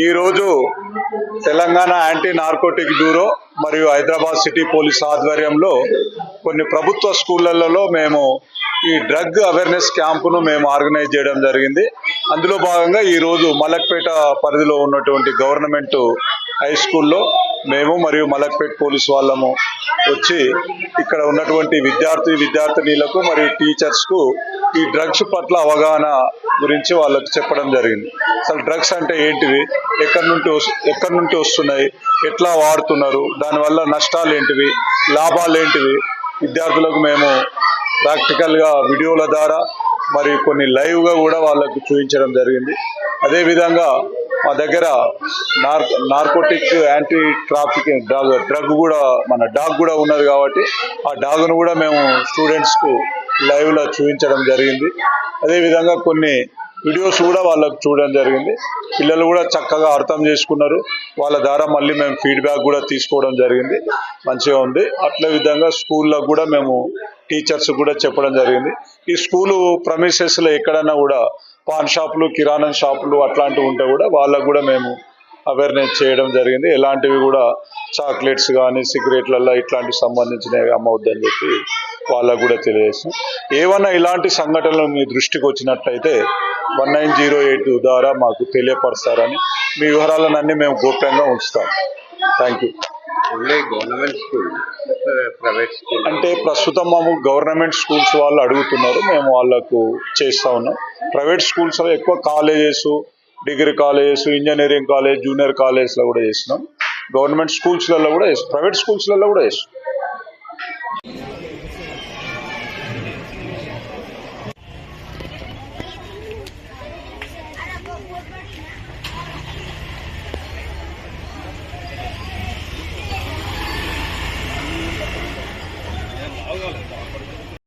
ఈరోజు Telangana anti narcotic bureau మరియు Hyderabad city police ఆధ్వర్యంలో కొన్ని ప్రభుత్వ స్కూళ్లలో మేము ఈ డ్రగ్ అవేర్నెస్ క్యాంపును మేము ఆర్గనైజ్ చేయడం జరిగింది. అందులో భాగంగా ఈరోజు మలక్పేట పరిధిలో ఉన్నటువంటి గవర్నమెంట్ హై స్కూల్లో మేము మరియు మలక్పేట పోలీస్ వాళ్ళము వచ్చి ఇక్కడ ఉన్నటువంటి విద్యార్థినీలకు మరియు టీచర్స్కు ఈ డ్రగ్స్ పట్ల అవగాహన గురించి వాళ్ళకు చెప్పడం జరిగింది. అసలు డ్రగ్స్ అంటే ఏంటివి, ఎక్కడి నుండి వస్తున్నాయి, ఎట్లా వాడుతున్నారు, దానివల్ల నష్టాలు ఏంటివి, లాభాలు ఏంటివి విద్యార్థులకు మేము ప్రాక్టికల్గా వీడియోల ద్వారా మరియు కొన్ని లైవ్గా కూడా వాళ్ళకు చూపించడం జరిగింది. అదేవిధంగా మా దగ్గర నార్కోటిక్ యాంటీ ట్రాఫికింగ్ డ్రగ్ కూడా మన డాగ్ కూడా ఉన్నది కాబట్టి ఆ డాగ్ను కూడా మేము స్టూడెంట్స్కు లైవ్లో చూపించడం జరిగింది. అదేవిధంగా కొన్ని వీడియోస్ కూడా వాళ్ళకు చూడడం జరిగింది. పిల్లలు కూడా చక్కగా అర్థం చేసుకున్నారు. వాళ్ళ ద్వారా మళ్ళీ మేము ఫీడ్బ్యాక్ కూడా తీసుకోవడం జరిగింది. మంచిగా ఉంది. అట్లే విధంగా స్కూల్లో కూడా మేము టీచర్స్ కూడా చెప్పడం జరిగింది. ఈ స్కూలు ప్రమిసెస్లో ఎక్కడన్నా కూడా పాన్ షాపులు, కిరాణా షాపులు అట్లాంటివి ఉంటే కూడా వాళ్ళకు కూడా మేము అవేర్నెస్ చేయడం జరిగింది. ఎలాంటివి కూడా చాక్లెట్స్ కానీ సిగరెట్లలో ఇట్లాంటివి సంబంధించినవి అమ్మవద్దని చెప్పి వాళ్ళకు కూడా తెలియజేస్తాం. ఏమన్నా ఇలాంటి సంఘటనలు మీ దృష్టికి వచ్చినట్లయితే 1908 ద్వారా మాకు తెలియపరుస్తారని, మీ వివరాలను అన్ని మేము గోప్యంగా ఉంచుతాం. Thank you. Government school, private school అంటే ప్రస్తుతం మేము గవర్నమెంట్ స్కూల్స్ వాళ్ళు అడుగుతున్నారు, మేము వాళ్ళకు చేస్తూ ఉన్నాం. ప్రైవేట్ స్కూల్స్లో ఎక్కువ colleges, degree colleges, engineering college, junior కాలేజ్లో కూడా చేస్తున్నాం. గవర్నమెంట్ స్కూల్స్లలో కూడా చేస్తాం, ప్రైవేట్ స్కూల్స్లలో కూడా చేస్తాం.